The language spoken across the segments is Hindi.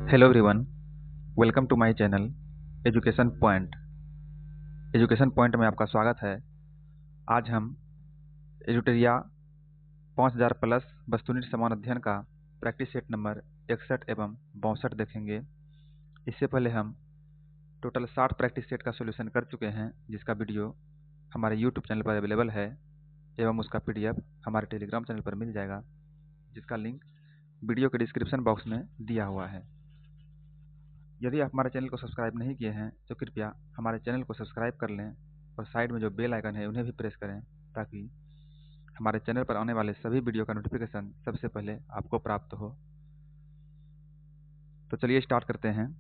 Hello everyone, welcome to my channel education point. Education point में आपका स्वागत है। आज हम एजुटेरिया 5000 प्लस वस्तुनिष्ठ समान अध्ययन का प्रैक्टिस सेट नंबर 61 एवं 62 देखेंगे। इससे पहले हम टोटल 60 प्रैक्टिस सेट का सॉल्यूशन कर चुके हैं, जिसका वीडियो हमारे यूट्यूब चैनल पर अवेलेबल है एवं उसका PDF हमारे टेलीग्राम चैनल पर मिल जाएगा, जिसका लिंक वीडियो के डिस्क्रिप्शन बॉक्स में दिया हुआ है। यदि आप हमारे चैनल को सब्सक्राइब नहीं किए हैं तो कृपया हमारे चैनल को सब्सक्राइब कर लें और साइड में जो बेल आइकन है उन्हें भी प्रेस करें, ताकि हमारे चैनल पर आने वाले सभी वीडियो का नोटिफिकेशन सबसे पहले आपको प्राप्त हो। तो चलिए स्टार्ट करते हैं।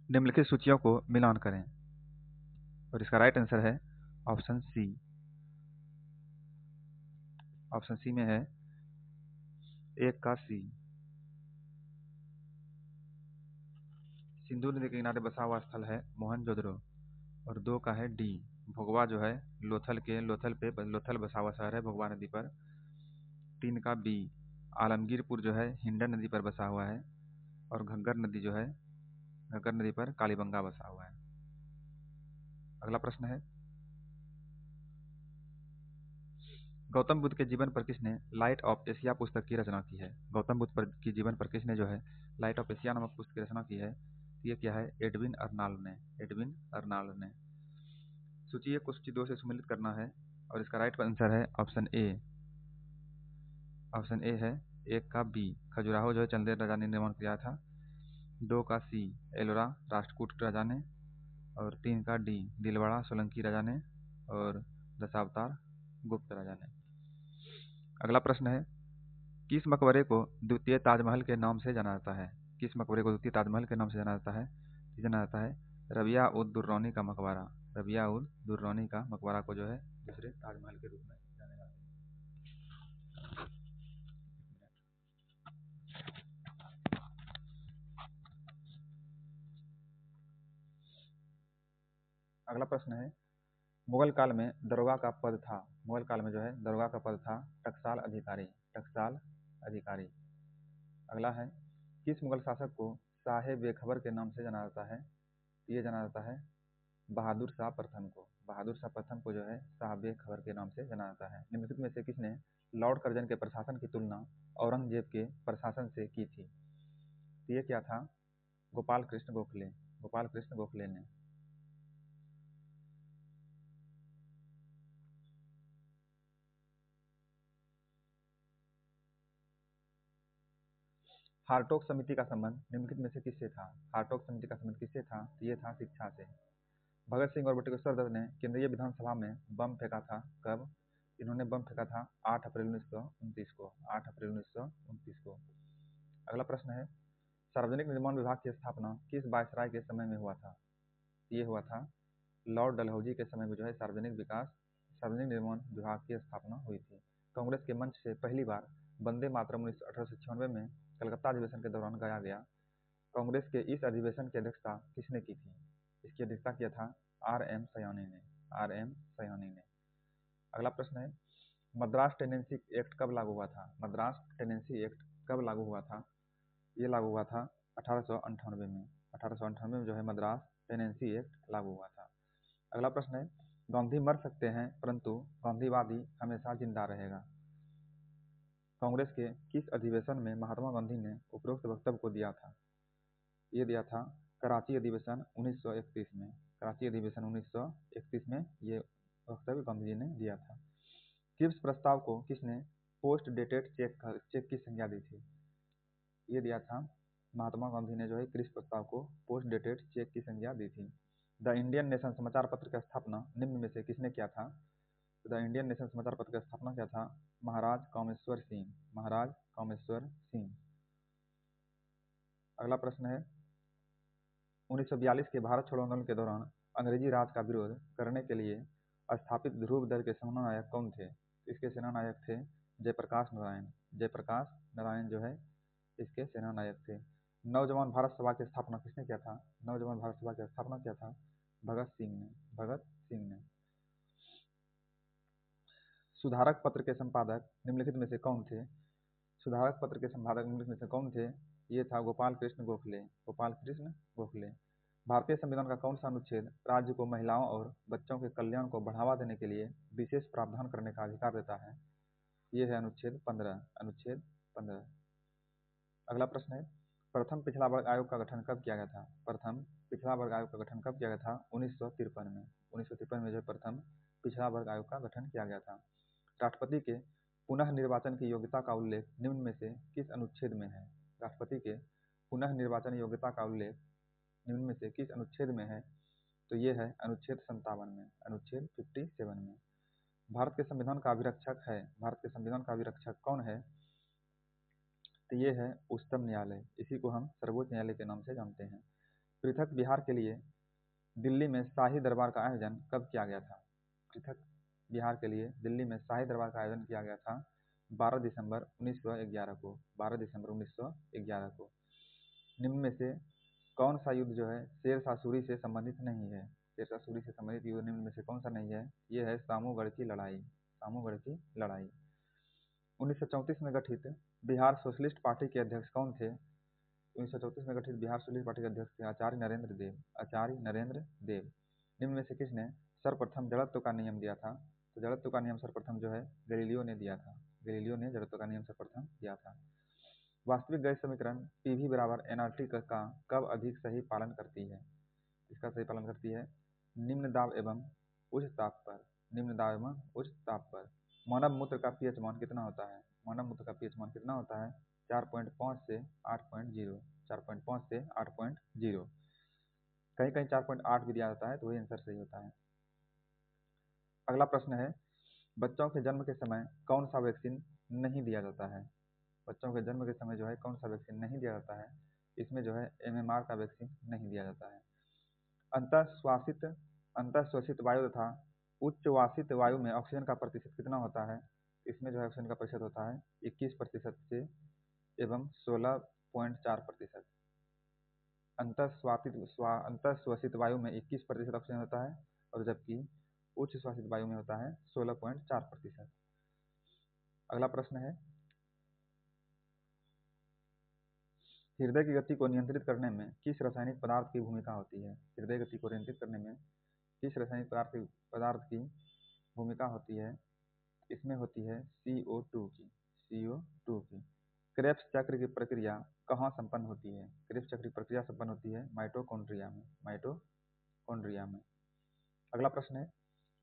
निम्नलिखित सूचियों को मिलान करें और इसका राइट आंसर है ऑप्शन सी। ऑप्शन सी में है 1 का सी, सिंधु नदी के किनारे बसा हुआ स्थल है मोहनजोदड़ो। और 2 का है डी, भोगवा जो है लोथल बसा हुआ शहर है भोगवा नदी पर। 3 का बी, आलमगीरपुर जो है हिंडन नदी पर बसा हुआ है। और घग्गर नदी जो है घग्गर नदी पर कालीबंगा बसा हुआ है। अगला प्रश्न है, गौतम बुद्ध के जीवन पर किसने लाइट ऑफ एशिया पुस्तक की रचना की है? गौतम बुद्ध पर की जीवन पर किसने जो है लाइट ऑफ एशिया नामक पुस्तक की रचना की है? ये क्या है? एडविन अर्नाल्ड ने। एडविन अर्नाल्ड ने। सूची 1 को सूची 2 से सम्मिलित करना है और इसका राइट आंसर है ऑप्शन ए। ऑप्शन ए है 1 का बी, खजुराहो जो है चंदेल राजा ने निर्माण किया था। 2 का सी, एलोरा राष्ट्रकूट राजा ने। और 3 का डी, दिलवाड़ा सोलंकी राजा ने। और दशावतार गुप्त राजा ने। अगला प्रश्न है, किस मकबरे को द्वितीय ताजमहल के नाम से जाना जाता है? किस मकबरे को द्वितीय ताजमहल के नाम से जाना जाता है? जाना जाता है रबिया उद दुर्रानी का मकबरा। रबिया उद दुर्रानी का मकबरा को जो है दूसरे ताजमहल के रूप में जाना जाता है। अगला प्रश्न है, मुगल काल में दरोगा का पद था। मुगल काल में जो है दरोगा का पद था टकसाल अधिकारी। टकसाल अधिकारी। अगला है, किस मुगल शासक को शाहे बेखबर के नाम से जाना जाता है? ये जाना जाता है बहादुर शाह प्रथम को। बहादुर शाह प्रथम को जो है शाह बेखबर के नाम से जाना जाता है। निम्नलिखित में से किसने लॉर्ड कर्जन के प्रशासन की तुलना औरंगजेब के प्रशासन से की थी? ये क्या था? गोपाल कृष्ण गोखले। गोपाल कृष्ण गोखले ने। हारटोक समिति का संबंध निम्नलिखित में से किससे था? हारटोक समिति का संबंध किससे था? ये था शिक्षा से। भगत सिंह और बटुकेश्वर दत्त ने केंद्रीय विधानसभा में बम फेंका था। कब? इन्होंने बम फेंका था 8 अप्रैल 1929 को। 8 अप्रैल 1929 को। अगला प्रश्न है, सार्वजनिक निर्माण विभाग की स्थापना किस वायसराय के समय में हुआ था? ये हुआ था लॉर्ड डलहौजी के समय में जो है सार्वजनिक निर्माण विभाग की स्थापना हुई थी। कांग्रेस के मंच से पहली बार वंदे मातरम 1896 में कलकत्ता अधिवेशन के दौरान गाया गया। कांग्रेस के इस अधिवेशन की अध्यक्षता किसने की थी? इसकी अध्यक्षता किया था R.M. सयानी ने। R.M. सयानी ने। अगला प्रश्न है, मद्रास टेनेंसी एक्ट कब लागू हुआ था? मद्रास टेनेंसी एक्ट कब लागू हुआ था? ये लागू हुआ था 1898 में। 1898 में जो है मद्रास टेनेंसी एक्ट लागू हुआ था। अगला प्रश्न है, गांधी मर सकते हैं परंतु गांधीवादी हमेशा जिंदा रहेगा। कांग्रेस के किस अधिवेशन में महात्मा गांधी ने उपरोक्त वक्तव्य को दिया था? ये दिया था कराची अधिवेशन 1931 में। कराची अधिवेशन 1931 में ये वक्तव्य गांधी जी ने दिया था। क्रिप्स प्रस्ताव को किसने पोस्ट डेटेड चेक की संज्ञा दी थी? ये दिया था महात्मा गांधी ने जो है क्रिप्स प्रस्ताव को पोस्ट डेटेड चेक की संज्ञा दी थी। द इंडियन नेशन समाचार पत्र की स्थापना निम्न में से किसने किया था? द इंडियन नेशन समाचार पत्र की स्थापना किया था महाराज कामेश्वर सिंह। महाराज कामेश्वर सिंह। अगला प्रश्न है, 1942 के भारत छोड़ो आंदोलन के दौरान अंग्रेजी राज का विरोध करने के लिए स्थापित ध्रुव दल के सेनानायक कौन थे? इसके सेनानायक थे जयप्रकाश नारायण। जयप्रकाश नारायण जो है इसके सेनानायक थे। नौजवान भारत सभा की स्थापना किसने किया था? नौजवान भारत सभा की स्थापना किया था भगत सिंह ने। भगत सिंह ने। सुधारक पत्र के संपादक निम्नलिखित में से कौन थे? सुधारक पत्र के संपादक निम्नलिखित में से कौन थे? ये था गोपाल कृष्ण गोखले। गोपाल कृष्ण गोखले। भारतीय संविधान का कौन सा अनुच्छेद राज्य को महिलाओं और बच्चों के कल्याण को बढ़ावा देने के लिए विशेष प्रावधान करने का अधिकार देता है? ये है अनुच्छेद 15। अनुच्छेद 15। अगला प्रश्न है, प्रथम पिछड़ा वर्ग आयोग का गठन कब किया गया था? प्रथम पिछड़ा वर्ग आयोग का गठन कब किया गया था? 1953 में। 1953 में जो प्रथम पिछड़ा वर्ग आयोग का गठन किया गया था। राष्ट्रपति के पुनः निर्वाचन की योग्यता का उल्लेख निम्न में से किस अनुच्छेद में है? राष्ट्रपति के पुनः निर्वाचन योग्यता का उल्लेख निम्न में से किस अनुच्छेद में है? तो ये है अनुच्छेद 57 में। अनुच्छेद 57 में। भारत के संविधान का अभिरक्षक है। भारत के संविधान का अभिरक्षक कौन है? तो ये है उच्चतम न्यायालय। इसी को हम सर्वोच्च न्यायालय के नाम से जानते हैं। पृथक बिहार के लिए दिल्ली में शाही दरबार का आयोजन कब किया गया था? पृथक बिहार के लिए दिल्ली में शाही दरबार का आयोजन किया गया था 12 दिसंबर 1911 को। 12 दिसंबर 1911 को। निम्न में से कौन सा युद्ध जो है शेरशाह सूरी से संबंधित नहीं है? शेरशाह सूरी से संबंधित युद्ध निम्न में से कौन सा नहीं है? ये है सामूगढ़ की लड़ाई। सामूगढ़ की लड़ाई। 1934 में गठित बिहार सोशलिस्ट पार्टी के अध्यक्ष कौन थे? 1934 में गठित बिहार सोशलिस्ट पार्टी के अध्यक्ष थे आचार्य नरेंद्र देव। आचार्य नरेंद्र देव। निम्न में से किसने सर्वप्रथम जड़त्व का नियम दिया था? तो जड़त्व का नियम सर्वप्रथम जो है गैलीलियो ने दिया था। गैलीलियो ने जड़त्व का नियम सर्वप्रथम दिया था। वास्तविक गैस समीकरण PV बराबर nRT का कब अधिक सही पालन करती है? इसका सही पालन करती है निम्न दाब एवं उच्च ताप पर। निम्न दाब एवं उच्च ताप पर। मानव मूत्र का pH मान कितना होता है? मानव मूत्र का pH मान कितना होता है? 4.5 से 8.0। 4.5 से 8.0। कहीं कहीं 4.8 भी दिया जाता है तो वही आंसर सही होता है। अगला प्रश्न है, बच्चों के जन्म के समय कौन सा वैक्सीन नहीं दिया जाता है? बच्चों के जन्म के समय जो है कौन सा वैक्सीन नहीं दिया जाता है? इसमें जो है MMR का वैक्सीन नहीं दिया जाता है। अंतःश्वसित वायु तथा उच्चवासित वायु में ऑक्सीजन का प्रतिशत कितना होता है? इसमें जो है ऑक्सीजन का प्रतिशत होता है 21% से एवं 16.4%। अंतःश्वसित वायु में 21% ऑक्सीजन होता है और जबकि उच्च श्वासित वायु में होता है 16.4%। अगला प्रश्न है, हृदय की गति को नियंत्रित करने में किस रासायनिक पदार्थ की भूमिका होती है? हृदय गति को नियंत्रित करने में किस रासायनिक पदार्थ की भूमिका होती है? इसमें होती है CO2 की। CO2 की। क्रेब्स चक्र की प्रक्रिया कहाँ संपन्न होती है? क्रेब्स चक्र की प्रक्रिया संपन्न होती है माइटोकॉन्ड्रिया में। माइटोकॉन्ड्रिया में। अगला प्रश्न है,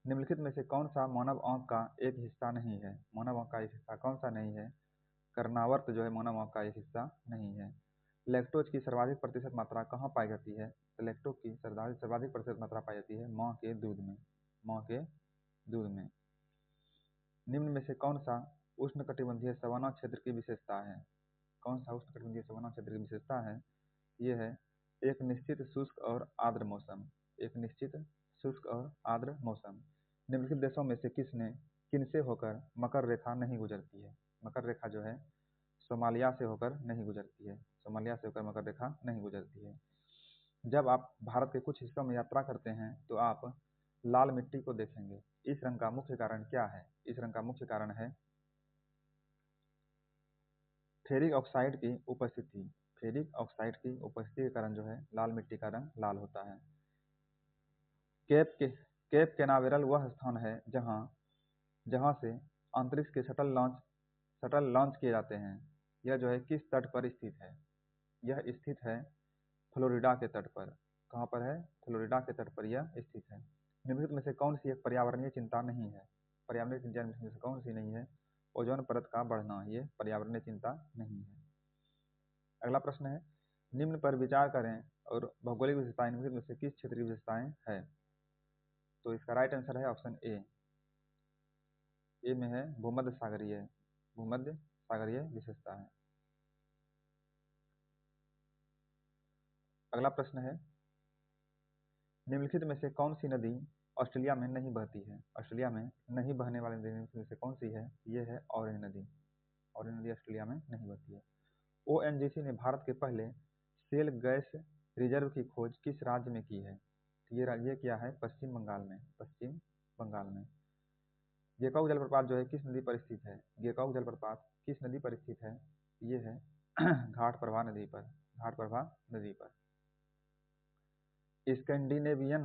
निम्नलिखित में से कौन सा मानव आंख का एक हिस्सा नहीं है? मानव आंख का एक हिस्सा कौन सा नहीं है? कर्णावर्त जो है मानव आंख का एक हिस्सा नहीं है। लैक्टोज की सर्वाधिक प्रतिशत मात्रा कहाँ पाई जाती है? तो लैक्टोज की सर्वाधिक प्रतिशत मात्रा पाई जाती है माँ के दूध में। माँ के दूध में। निम्न में से कौन सा उष्णकटिबंधीय सवाना क्षेत्र की विशेषता है? कौन सा उष्णकटिबंधीय सवाना क्षेत्र की विशेषता है? ये है एक निश्चित शुष्क और आर्द्र मौसम। एक निश्चित शुष्क और आर्द्र मौसम। निम्नलिखित देशों में से किनसे होकर मकर रेखा नहीं गुजरती है? मकर रेखा जो है सोमालिया से होकर नहीं गुजरती है। सोमालिया से होकर मकर रेखा नहीं गुजरती है। जब आप भारत के कुछ हिस्सों में यात्रा करते हैं तो आप लाल मिट्टी को देखेंगे। इस रंग का मुख्य कारण क्या है? इस रंग का मुख्य कारण है फेरिक ऑक्साइड की उपस्थिति। फेरिक ऑक्साइड की उपस्थिति के कारण जो है लाल मिट्टी का रंग लाल होता है। केप कैनावेरल वह स्थान है जहां से अंतरिक्ष के शटल लॉन्च किए जाते हैं। यह जो है किस तट पर स्थित है? यह स्थित है फ्लोरिडा के तट पर। कहाँ पर है? फ्लोरिडा के तट पर यह स्थित है। निम्नलिखित में से कौन सी एक पर्यावरणीय चिंता नहीं है? पर्यावरणीय चिंता में से कौन सी नहीं है? ओजोन परत का बढ़ना, ये पर्यावरणीय चिंता नहीं है। अगला प्रश्न है, निम्न पर विचार करें और भौगोलिक विशेषताएं निम्नलिखित में से किस क्षेत्र की विशेषताएं है? तो इसका राइट आंसर है ऑप्शन ए। ए में है भूमध्य सागरीय विशेषता है। अगला प्रश्न है, निम्नलिखित में से कौन सी नदी ऑस्ट्रेलिया में नहीं बहती है? ऑस्ट्रेलिया में नहीं बहने वाली नदी में से कौन सी है? ये है ऑरेंज नदी। ऑरेंज नदी ऑस्ट्रेलिया में नहीं बहती है। ONGC ने भारत के पहले शेल गैस रिजर्व की खोज किस राज्य में की है? तो ये राज्य क्या है? पश्चिम बंगाल में, पश्चिम बंगाल में। गेकाऊ जलप्रपात जो है किस नदी पर स्थित है? गेकाऊ जलप्रपात किस नदी पर स्थित है? ये है घाटप्रभा नदी पर, घाटप्रभा नदी पर। स्कैंडिनेवियन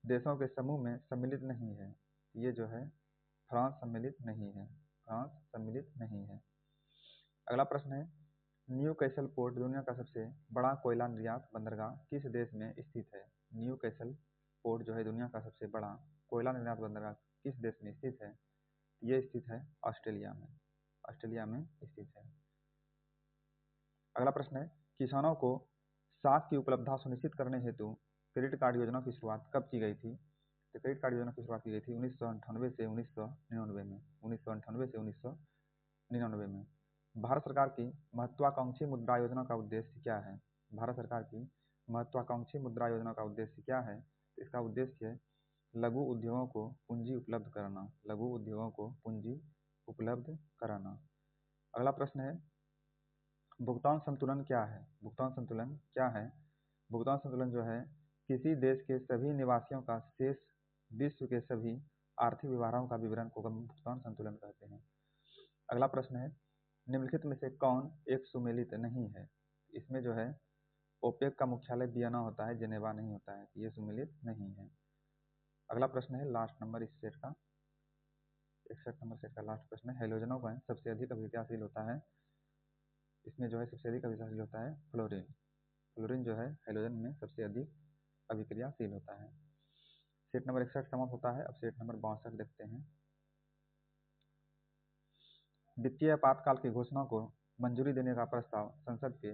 देशों के समूह में सम्मिलित नहीं है, ये जो है फ्रांस सम्मिलित नहीं है, फ्रांस सम्मिलित नहीं है। अगला प्रश्न है, न्यू कैसल पोर्ट दुनिया का सबसे बड़ा कोयला निर्यात बंदरगाह किस देश में स्थित है? न्यू कैसल पोर्ट जो है दुनिया का सबसे बड़ा कोयला निर्यात बंदरगाह किस देश में स्थित है? ये स्थित है ऑस्ट्रेलिया में, ऑस्ट्रेलिया में स्थित है। अगला प्रश्न है, किसानों को साख की उपलब्धता सुनिश्चित करने हेतु क्रेडिट कार्ड योजना की शुरुआत कब की गई थी? तो क्रेडिट कार्ड योजना की शुरुआत की गई थी 1998 से 1999 में, 1998 से 1999 में। भारत सरकार की महत्वाकांक्षी मुद्रा योजना का उद्देश्य क्या है? भारत सरकार की महत्वाकांक्षी मुद्रा योजना का उद्देश्य क्या है? तो इसका उद्देश्य है लघु उद्योगों को पूंजी उपलब्ध कराना, लघु उद्योगों को पूंजी उपलब्ध कराना। अगला प्रश्न है, भुगतान संतुलन क्या है? भुगतान संतुलन क्या है? भुगतान संतुलन जो है किसी देश के सभी निवासियों का शेष विश्व के सभी आर्थिक व्यवहारों का विवरण को भुगतान संतुलन कहते हैं। अगला प्रश्न है, निम्नलिखित में से कौन एक सुमेलित नहीं है? इसमें जो है ओपेक का मुख्यालय वियना होता है, जेनेवा नहीं होता है, ये सुमेलित नहीं है। अगला प्रश्न है लास्ट नंबर इस सेट का, 61 नंबर सेट का लास्ट प्रश्न है, हेलोजनों का सबसे अधिक अभिक्रियाशील होता है? इसमें जो है सबसे अधिक अभिक्रियाशील होता है फ्लोरीन। फ्लोरीन जो है हेलोजन में सबसे अधिक अभिक्रियाशील होता है। सेट नंबर 61 समाप्त होता है। अब सेट नंबर 62 देखते हैं। वित्तीय आपातकाल की घोषणा को मंजूरी देने का प्रस्ताव संसद के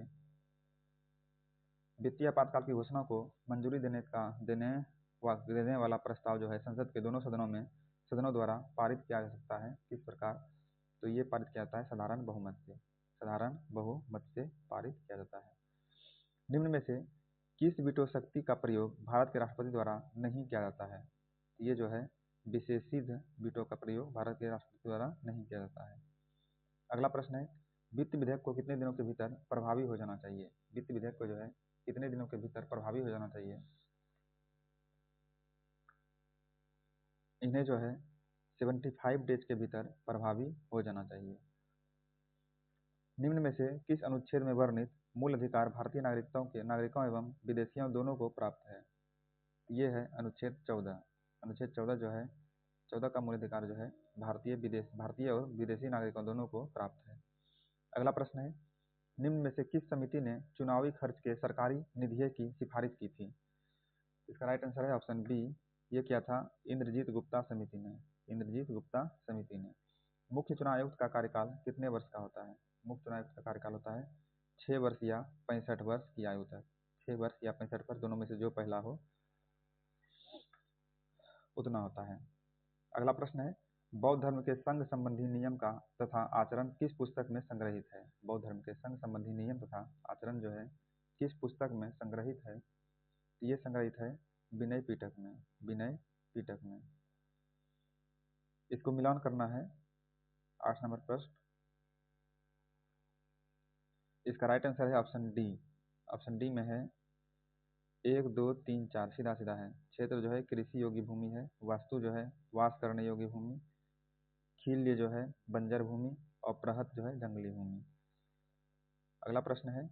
वित्तीय आपातकाल की घोषणा को मंजूरी देने वाला प्रस्ताव जो है संसद के दोनों सदनों द्वारा पारित किया जा सकता है। किस प्रकार? तो ये पारित किया जाता है साधारण बहुमत से, साधारण बहुमत से पारित किया जाता है। निम्न में से किस वीटो शक्ति का प्रयोग भारत के राष्ट्रपति द्वारा नहीं किया जाता है? ये जो है विशेषित वीटो का प्रयोग भारत के राष्ट्रपति द्वारा नहीं किया जाता है। अगला प्रश्न है, वित्त विधेयक को कितने दिनों के भीतर प्रभावी हो जाना चाहिए? वित्त विधेयक को जो है कितने दिनों के भीतर प्रभावी हो जाना चाहिए? इन्हें जो है 75 डेज के भीतर प्रभावी हो जाना चाहिए। निम्न में से किस अनुच्छेद में वर्णित मूल अधिकार भारतीय नागरिकों एवं विदेशियों दोनों को प्राप्त है? ये है अनुच्छेद 14। अनुच्छेद 14 जो है 14 का मूल अधिकार जो है भारतीय और विदेशी नागरिकों दोनों को प्राप्त है। अगला प्रश्न है, निम्न में से किस समिति ने चुनावी खर्च के सरकारी निधिये की सिफारिश की थी? इसका राइट आंसर है ऑप्शन बी, ये क्या था? इंद्रजीत गुप्ता समिति ने, इंद्रजीत गुप्ता समिति ने। मुख्य चुनाव आयुक्त का कार्यकाल कितने वर्ष का होता है? मुख्य चुनाव आयुक्त का कार्यकाल होता है 6 वर्ष या 65 वर्ष की आयु तक, 6 वर्ष या 65 वर्ष, दोनों में से जो पहला हो उतना होता है। अगला प्रश्न है, बौद्ध धर्म के संघ संबंधी नियम का तथा आचरण किस पुस्तक में संग्रहित है? बौद्ध धर्म के संघ संबंधी नियम तथा आचरण जो है किस पुस्तक में संग्रहित है? ये संग्रहित है विनय पिटक में, विनय पिटक में। इसको मिलान करना है 8 नंबर प्रश्न। इसका राइट आंसर है ऑप्शन डी, ऑप्शन डी में है 1 2 3 4 सीधा सीधा है। क्षेत्र जो है कृषि योग्य भूमि है, वास्तु जो है वास करने योग्य भूमि, खील्य जो है बंजर भूमि और प्रहत जो है जंगली भूमि। अगला प्रश्न है,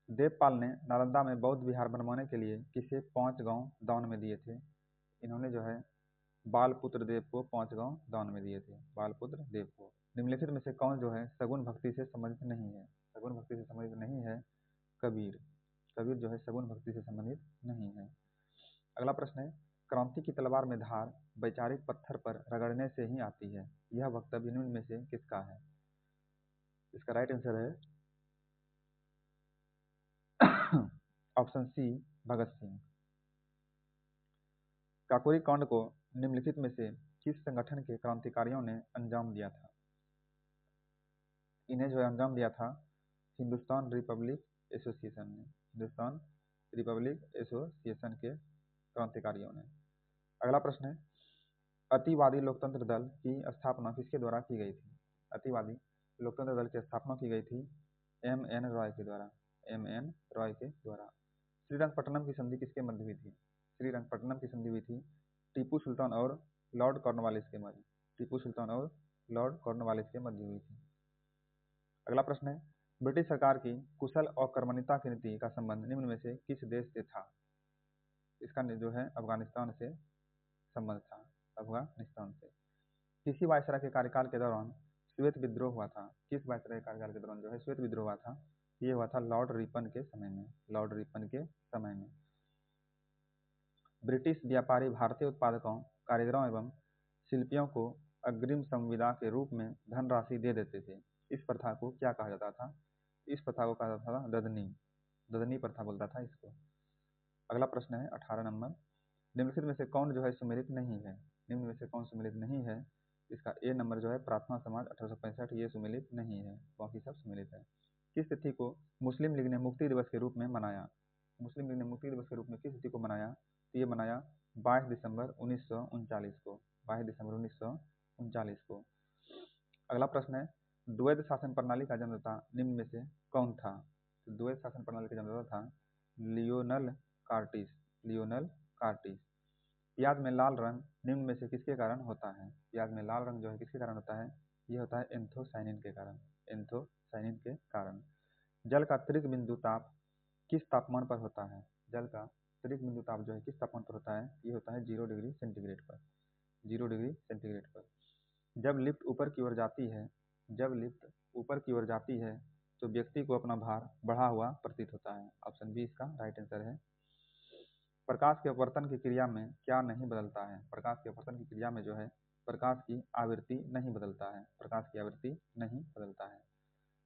देवपाल ने नालंदा में बौद्ध विहार बनवाने के लिए किसे 5 गांव दान में दिए थे? इन्होंने जो है बालपुत्र देव को 5 गांव दान में दिए थे, बालपुत्र देव को। निम्नलिखित में से कौन जो है सगुन भक्ति से संबंधित नहीं है? सगुन भक्ति से संबंधित नहीं है कबीर, कबीर जो है सगुन भक्ति से संबंधित नहीं है। अगला प्रश्न है, क्रांति की तलवार में धार वैचारिक पत्थर पर रगड़ने से ही आती है, यह वक्तव्य निम्न में से किसका है? इसका राइट आंसर है ऑप्शन सी, भगत सिंह। काकोरी कांड को निम्नलिखित में से किस संगठन के क्रांतिकारियों ने अंजाम दिया था? इन्हें जो है अंजाम दिया था हिंदुस्तान रिपब्लिक एसोसिएशन ने, हिंदुस्तान रिपब्लिक एसोसिएशन के क्रांतिकारियों ने। अगला प्रश्न है, अतिवादी लोकतंत्र दल की स्थापना किसके द्वारा की गई थी? अतिवादी लोकतंत्र दल की स्थापना की गई थी M.N. रॉय के द्वारा, M.N. रॉय के द्वारा। श्रीरंगपट्टनम की संधि किसके मध्य हुई थी? श्रीरंगपट्टनम की संधि हुई थी टीपू सुल्तान और लॉर्ड कॉर्नवालिस के मध्य, टीपू सुल्तान और लॉर्ड कॉर्नवालिस के मध्य हुई थी। अगला प्रश्न है, ब्रिटिश सरकार की कुशल और कर्मण्यता की नीति का संबंध निम्न में से किस देश से था? इसका जो है अफगानिस्तान से संबंध था, अफगानिस्तान से। किसी वायसराय के कार्यकाल के दौरान श्वेत विद्रोह हुआ था? किस वायसराय के कार्यकाल के दौरान जो है श्वेत विद्रोह हुआ था? ये हुआ था लॉर्ड रिपन के समय में, लॉर्ड रिपन के समय में। ब्रिटिश व्यापारी भारतीय उत्पादकों, कारीगरों एवं शिल्पियों को अग्रिम संविदा के रूप में धनराशि दे देते थे। इस प्रथा को क्या कहा जाता था? इस प्रथा को कहा जाता था ददनी, ददनी प्रथा बोलता था इसको। अगला प्रश्न है 18 नंबर, निम्नलिखित में से कौन जो है सुमेलित नहीं है? निम्न में से कौन सुमेलित नहीं है? इसका ए नंबर जो है प्रार्थना समाज 1865, ये सुमेलित नहीं है, बाकी सब सुमेलित है। किस तिथि को मुस्लिम लीग ने मुक्ति दिवस के रूप में मनाया? मुस्लिम लीग ने मुक्ति दिवस के रूप में किस तिथि को मनाया? तो ये मनाया 22 दिसंबर 1939 को, 22 दिसंबर 1939 को। अगला प्रश्न है, द्वैध शासन प्रणाली का जन्मदाता निम्न में से कौन था? तो द्वैध शासन प्रणाली का जन्मदाता था लियोनल कार्टिस, लियोनल कार्टिस। प्याज में लाल रंग निम्न में से किसके कारण होता है? प्याज में लाल रंग जो है किसके कारण होता है? ये होता है एंथोसाइनिन के कारण, एंथोसाइनिन के कारण। जल का त्रिक बिंदु ताप किस तापमान पर होता है? जल का त्रिक बिंदु ताप जो है किस तापमान पर होता है? ये होता है 0 डिग्री सेंटीग्रेड पर, 0 डिग्री सेंटीग्रेड पर। जब लिफ्ट ऊपर की ओर जाती है, जब लिफ्ट ऊपर की ओर जाती है तो व्यक्ति को अपना भार बढ़ा हुआ प्रतीत होता है। ऑप्शन बी इसका राइट आंसर है। प्रकाश के अपवर्तन की क्रिया में क्या नहीं बदलता है? प्रकाश के अपवर्तन की क्रिया में जो है प्रकाश की आवृत्ति नहीं बदलता है, प्रकाश की आवृत्ति नहीं बदलता है।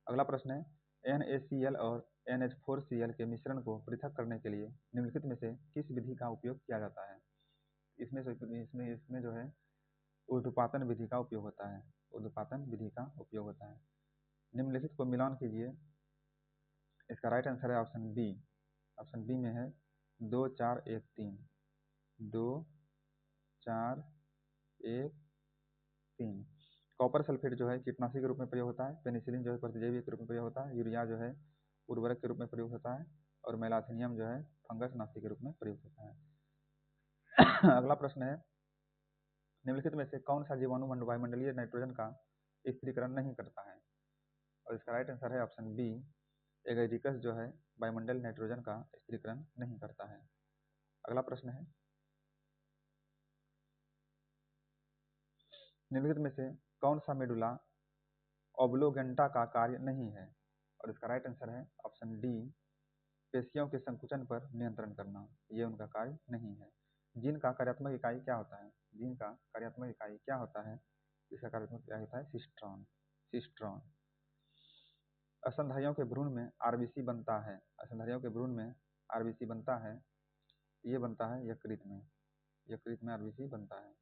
अगला प्रश्न है, NaCl और NH4Cl के मिश्रण को पृथक करने के लिए निम्नलिखित में से किस विधि का उपयोग किया जाता है? इसमें जो है ऊर्ध्वपातन विधि का उपयोग होता है, ऊर्ध्वपातन विधि का उपयोग होता है। निम्नलिखित को मिलान कीजिए, इसका राइट आंसर है ऑप्शन बी, ऑप्शन बी में है 2 4 1 3, 2 4 1 3। कॉपर सल्फेट जो है कीटनाशी के रूप में प्रयोग होता है, पेनिसिलिन जो है प्रतिजैविक के रूप में प्रयोग होता है, यूरिया जो है उर्वरक के रूप में प्रयोग होता है और मेलाथिनियम जो है फंगस नाशी के रूप में प्रयोग होता है। अगला प्रश्न है, निम्नलिखित में से कौन सा जीवाणु वायुमंडलीय नाइट्रोजन का स्थिरीकरण नहीं करता है? और इसका राइट आंसर है ऑप्शन बी, एगेरिकस जो है वायुमंडल नाइट्रोजन का स्थिरीकरण नहीं करता है। अगला प्रश्न है, निम्नलिखित में से कौन सा मेडुला ओब्लोगेंटा का कार्य नहीं है? और इसका राइट आंसर है ऑप्शन डी, पेशियों के संकुचन पर नियंत्रण करना, ये उनका कार्य नहीं है। जीन का कार्यात्मक इकाई क्या होता है? जीन का कार्यात्मक इकाई क्या होता है? इसका कार्यात्मक इकाई होता है सिस्ट्रॉन, सिस्ट्रॉन। स्तनधारियों के भ्रूण में आरबीसी बनता है, स्तनधारियों के भ्रूण में आरबीसी बनता है, ये बनता है यकृत में, यकृत में आरबीसी बनता है।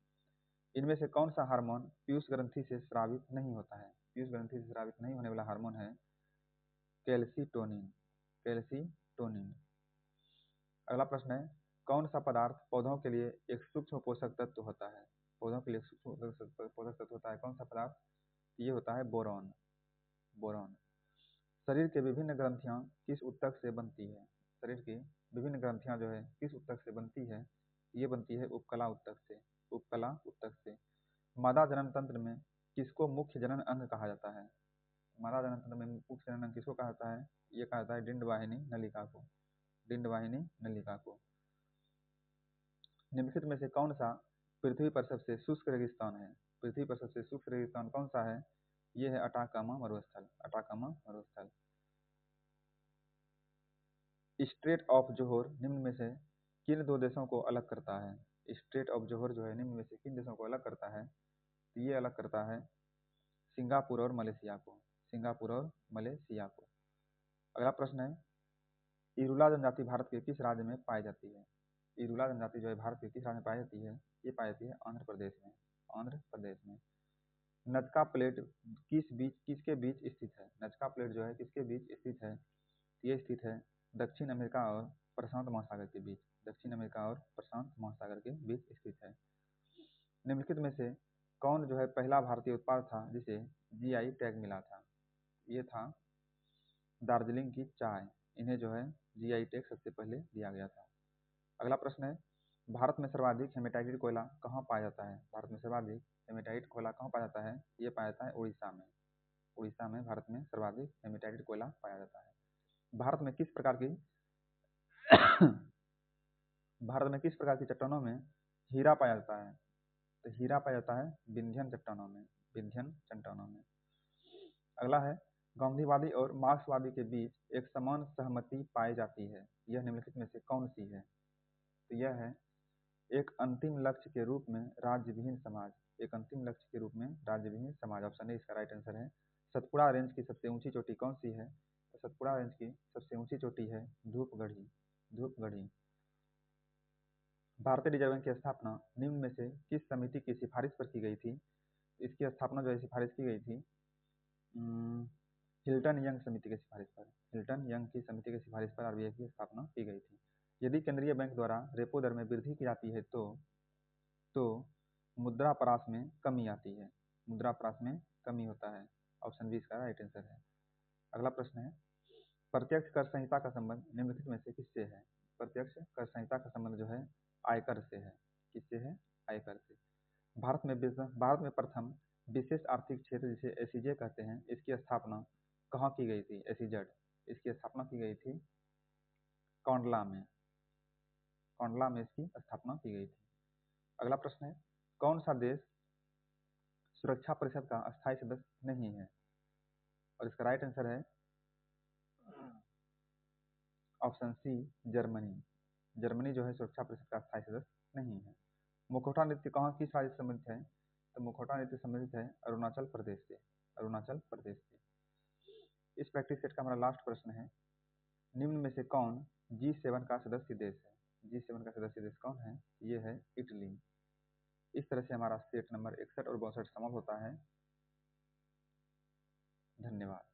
इनमें से कौन सा हार्मोन पीयूष ग्रंथि से स्रावित नहीं होता है? पीयूष ग्रंथि से स्रावित नहीं होने वाला हार्मोन है कैल्सीटोनिन, कैल्सीटोनिन। अगला प्रश्न है, कौन सा पदार्थ पौधों के लिए एक सूक्ष्म पोषक तत्व होता है? पौधों के लिए सूक्ष्म पोषक तत्व होता है कौन सा पदार्थ? ये होता है बोरॉन, बोरॉन। शरीर के विभिन्न ग्रंथियां किस ऊतक से बनती है? शरीर की विभिन्न ग्रंथियां जो है किस ऊतक से बनती है? ये बनती है उपकला ऊतक से, उपकला ऊतक से। मादा जनन तंत्र में किसको मुख्य जनन अंग कहा जाता है? मादा जनन तंत्र में मुख्य जनन अंग किसको कहा जाता है? ये कहा जाता है डिंडवाहिनी नलिका को, डिंडवाहिनी नलिका को। निम्नलिखित में से कौन सा पृथ्वी पर सबसे शुष्क रेगिस्तान है? पृथ्वी पर सबसे शुष्क रेगिस्तान कौन सा है? ये है अटाकामा मरुस्थल, अटाकामा मरुस्थल। स्ट्रेट ऑफ जोहोर निम्न में से किन दो देशों को अलग करता है? स्ट्रेट ऑफ जोहोर जो है निम्न में से किन देशों को अलग करता है? तो ये अलग करता है सिंगापुर और मलेशिया को, सिंगापुर और मलेशिया को। अगला प्रश्न है, इरूला जनजाति भारत के किस राज्य में पाई जाती है? इरूला जनजाति जो है भारत के किस राज्य में पाई जाती है? ये पाई जाती है आंध्र प्रदेश में, आंध्र प्रदेश में। नजका प्लेट किसके बीच स्थित है? नजका प्लेट जो है किसके बीच स्थित है? ये स्थित है दक्षिण अमेरिका और प्रशांत महासागर के बीच, दक्षिण अमेरिका और प्रशांत महासागर के बीच स्थित है। निम्नलिखित में से कौन जो है पहला भारतीय उत्पाद था जिसे जीआई टैग मिला था? ये था दार्जिलिंग की चाय। इन्हें जो है जीआई टैग सबसे पहले दिया गया था। अगला प्रश्न है, भारत में सर्वाधिक हेमेटाइटेड कोयला कहाँ पाया जाता है? भारत में सर्वाधिक हेमेटाइट कोयला कहाँ पाया जाता है? ये पाया जाता है उड़ीसा में। उड़ीसा में भारत में सर्वाधिक हेमेटाइटेड कोयला पाया जाता है। भारत में किस प्रकार की भारत में किस प्रकार की चट्टानों में हीरा पाया जाता है? तो हीरा पाया जाता है विंध्यन चट्टानों में, विंध्यन चट्टानों में। अगला है, गांधीवादी और मार्क्सवादी के बीच एक समान सहमति पाई जाती है, यह निम्नलिखित में से कौन सी है? तो यह है, एक अंतिम लक्ष्य के रूप में राज्यविहीन समाज। एक अंतिम लक्ष्य के रूप में राज्यविहीन समाज, ऑप्शन ए इसका राइट आंसर है। सतपुड़ा रेंज की सबसे ऊंची चोटी कौन सी है? तो सतपुड़ा रेंज की सबसे ऊंची चोटी है धूपगढ़ी, धूपगढ़ी। भारतीय रिजर्व बैंक की स्थापना निम्न में से किस समिति की सिफारिश पर की गई थी? इसकी स्थापना जो है सिफारिश की गई थी हिल्टन यंग समिति की सिफारिश पर, हिल्टन यंग की समिति की सिफारिश पर आरबीआई की स्थापना की गई थी। यदि केंद्रीय बैंक द्वारा रेपो दर में वृद्धि की जाती है तो मुद्रापराश में कमी आती है, मुद्रापराश में कमी होता है। ऑप्शन बी इसका राइट आंसर है। अगला प्रश्न है, प्रत्यक्ष कर संहिता का संबंध निम्नलिखित में से किससे है? प्रत्यक्ष कर संहिता का संबंध जो है आयकर से है। किससे है? आयकर से। भारत में प्रथम विशेष आर्थिक क्षेत्र जिसे एसीजे कहते हैं, इसकी स्थापना कहाँ की गई थी? एसीजेड, इसकी स्थापना की गई थी कांडला में, कांडला में इसकी स्थापना की गई थी। अगला प्रश्न है, कौन सा देश सुरक्षा परिषद का अस्थायी सदस्य नहीं है? और इसका राइट आंसर है ऑप्शन सी जर्मनी। जर्मनी जो है सुरक्षा परिषद का अस्थायी सदस्य नहीं है। मुखौटा नृत्य कहाँ किस राज्य से संबंधित है? तो मुखौटा नृत्य संबंधित है अरुणाचल प्रदेश से, अरुणाचल प्रदेश से। इस प्रैक्टिस सेट का हमारा लास्ट प्रश्न है, निम्न में से कौन G7 का सदस्य देश है? G7 का सदस्य देश कौन है? ये है इटली। इस तरह से हमारा सेट नंबर 61 और 62 समाप्त होता है। धन्यवाद।